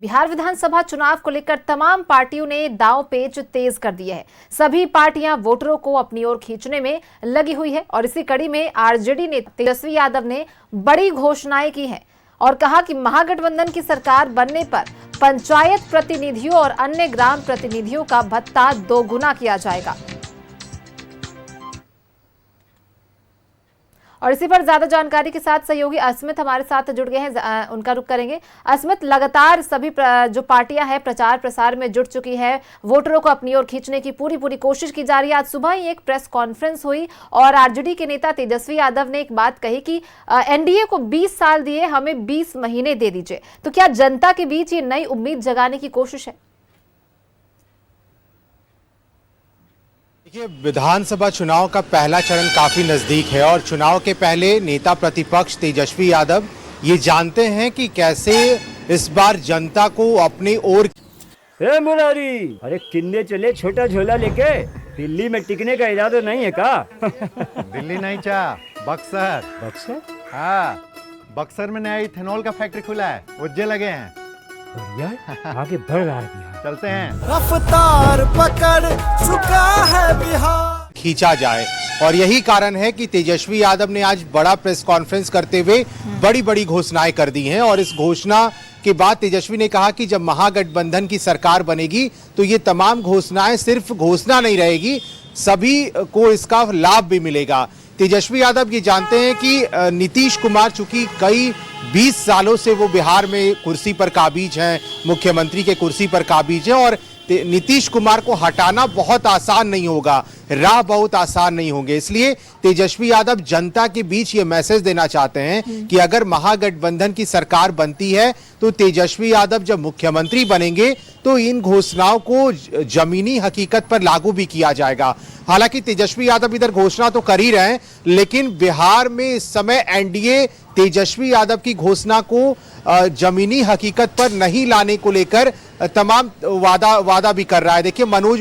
बिहार विधानसभा चुनाव को लेकर तमाम पार्टियों ने दांव पेच तेज कर दिए है। सभी पार्टियां वोटरों को अपनी ओर खींचने में लगी हुई है और इसी कड़ी में आरजेडी नेता तेजस्वी यादव ने बड़ी घोषणाएं की हैं और कहा कि महागठबंधन की सरकार बनने पर पंचायत प्रतिनिधियों और अन्य ग्राम प्रतिनिधियों का भत्ता दोगुना किया जाएगा। और इसी पर ज्यादा जानकारी के साथ सहयोगी अस्मित हमारे साथ जुड़ गए हैं, उनका रुख करेंगे। अस्मित, लगातार सभी जो पार्टियां हैं प्रचार प्रसार में जुट चुकी है, वोटरों को अपनी ओर खींचने की पूरी कोशिश की जा रही है। आज सुबह ही एक प्रेस कॉन्फ्रेंस हुई और आरजेडी के नेता तेजस्वी यादव ने एक बात कही कि एनडीए को 20 साल दिए, हमें 20 महीने दे दीजिए। तो क्या जनता के बीच ये नई उम्मीद जगाने की कोशिश है? देखिए, विधानसभा चुनाव का पहला चरण काफी नजदीक है और चुनाव के पहले नेता प्रतिपक्ष तेजस्वी यादव ये जानते हैं कि कैसे इस बार जनता को अपनी ओर। मुरारी, अरे किन्ने चले छोटा झोला लेके, दिल्ली में टिकने का इरादा नहीं है का? दिल्ली नहीं चा, बक्सर। बक्सर? हाँ, बक्सर में नया इथेनॉल का फैक्ट्री खुला है, उज्जे लगे हैं। बढ़िया, आगे बढ़ रहा है बिहार। चलते हैं। रफ्तार पकड़ चुका है बिहार। खींचा जाए और यही कारण है कि तेजस्वी यादव ने आज बड़ा प्रेस कॉन्फ्रेंस करते हुए बड़ी घोषणाएं कर दी हैं। और इस घोषणा के बाद तेजस्वी ने कहा कि जब महागठबंधन की सरकार बनेगी तो ये तमाम घोषणाएं सिर्फ घोषणा नहीं रहेगी, सभी को इसका लाभ भी मिलेगा। तेजस्वी यादव ये जानते हैं कि नीतीश कुमार चूंकि कई 20 सालों से वो बिहार में कुर्सी पर काबिज हैं, मुख्यमंत्री के कुर्सी पर काबिज हैं और नीतीश कुमार को हटाना बहुत आसान नहीं होगा, राह बहुत आसान नहीं होंगे। इसलिए तेजस्वी यादव जनता के बीच ये मैसेज देना चाहते हैं कि अगर महागठबंधन की सरकार बनती है तो तेजस्वी यादव जब मुख्यमंत्री बनेंगे तो इन घोषणाओं को जमीनी हकीकत पर लागू भी किया जाएगा। हालांकि तेजस्वी यादव इधर घोषणा तो कर ही रहे हैं, लेकिन बिहार में इस समय एनडीए तेजस्वी यादव की घोषणा को जमीनी हकीकत पर नहीं लाने को लेकर तमाम वादा भी कर रहा है। देखिए, मनोज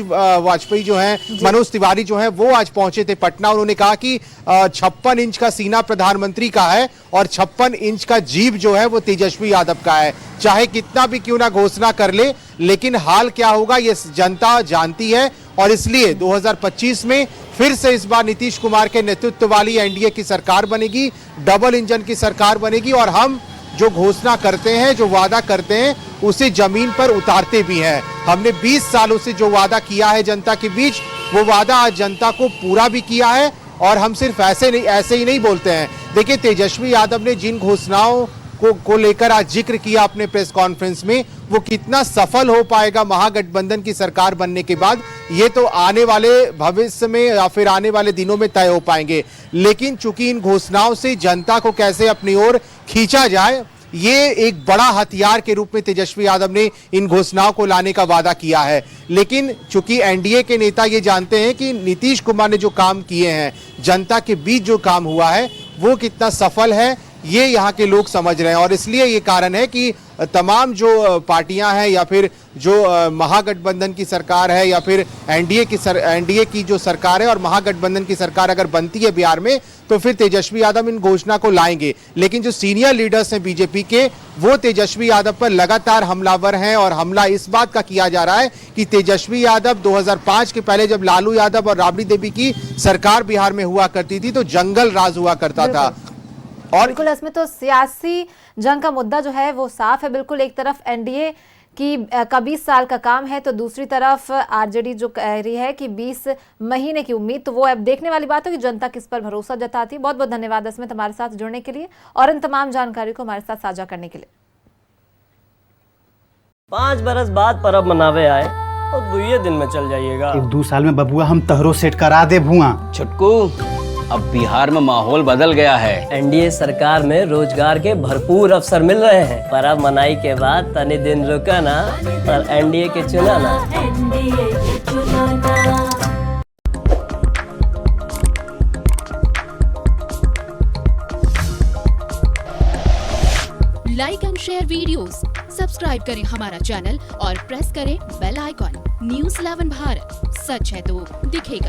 तिवारी जो हैं वो आज पहुंचे थे पटना। उन्होंने कहा कि 56 इंच का सीना प्रधानमंत्री का है और 56 इंच का जीभ जो है वो तेजस्वी यादव का है। चाहे कितना भी क्यों ना घोषणा कर ले, लेकिन हाल क्या होगा ये जनता जानती है। और इसलिए 2025 में फिर से इस बार नीतीश कुमार के नेतृत्व वाली एनडीए की सरकार बनेगी, डबल इंजन की सरकार बनेगी और हम जो घोषणा करते हैं, जो वादा करते हैं, उसे जमीन पर उतारते भी हैं। हमने 20 सालों से जो वादा किया है जनता के बीच, वो वादा आज जनता को पूरा भी किया है। और हम सिर्फ ऐसे ही नहीं बोलते हैं। देखिए, तेजस्वी यादव ने जिन घोषणाओं को लेकर आज जिक्र किया अपने प्रेस कॉन्फ्रेंस में, वो कितना सफल हो पाएगा महागठबंधन की सरकार बनने के बाद, ये तो आने वाले भविष्य में या फिर आने वाले दिनों में तय हो पाएंगे। लेकिन चूंकि इन घोषणाओं से जनता को कैसे अपनी ओर खींचा जाए, ये एक बड़ा हथियार के रूप में तेजस्वी यादव ने इन घोषणाओं को लाने का वादा किया है। लेकिन चूंकि एनडीए के नेता ये जानते हैं कि नीतीश कुमार ने जो काम किए हैं, जनता के बीच जो काम हुआ है, वो कितना सफल है, ये यहाँ के लोग समझ रहे हैं। और इसलिए ये कारण है कि तमाम पार्टियां हैं या फिर जो महागठबंधन की सरकार है या फिर एनडीए की जो सरकार है और महागठबंधन की सरकार अगर बनती है बिहार में, तो फिर तेजस्वी यादव इन घोषणा को लाएंगे। लेकिन जो सीनियर लीडर्स हैं बीजेपी के, वो तेजस्वी यादव पर लगातार हमलावर हैं और हमला इस बात का किया जा रहा है कि तेजस्वी यादव 2005 के पहले जब लालू यादव और राबड़ी देवी की सरकार बिहार में हुआ करती थी तो जंगल राज हुआ करता था। और बिल्कुल इसमें तो सियासी जंग का मुद्दा जो है वो साफ है। बिल्कुल, एक तरफ एनडीए का 20 साल का काम है तो दूसरी तरफ आरजेडी जो कह रही है कि 20 महीने की उम्मीद। तो वो अब देखने वाली बात है कि जनता किस पर भरोसा जताती है। बहुत बहुत धन्यवाद अस्मित हमारे साथ जुड़ने के लिए और इन तमाम जानकारी को हमारे साथ साझा करने के लिए। 5 बरस बाद परब मनावे आए और 2 दिन में चल जाइएगा। 1-2 साल में बबुआ हम तहरो सेट करा दे भुआ। छुटकू, अब बिहार में माहौल बदल गया है। एनडीए सरकार में रोजगार के भरपूर अवसर मिल रहे हैं। परब मनाई के बाद तनी दिन रुका ना और एनडीए के चुना ना। Like and share videos, subscribe करें हमारा चैनल और प्रेस करें बेल आइकॉन। न्यूज़ 11 भारत, सच है तो दिखेगा।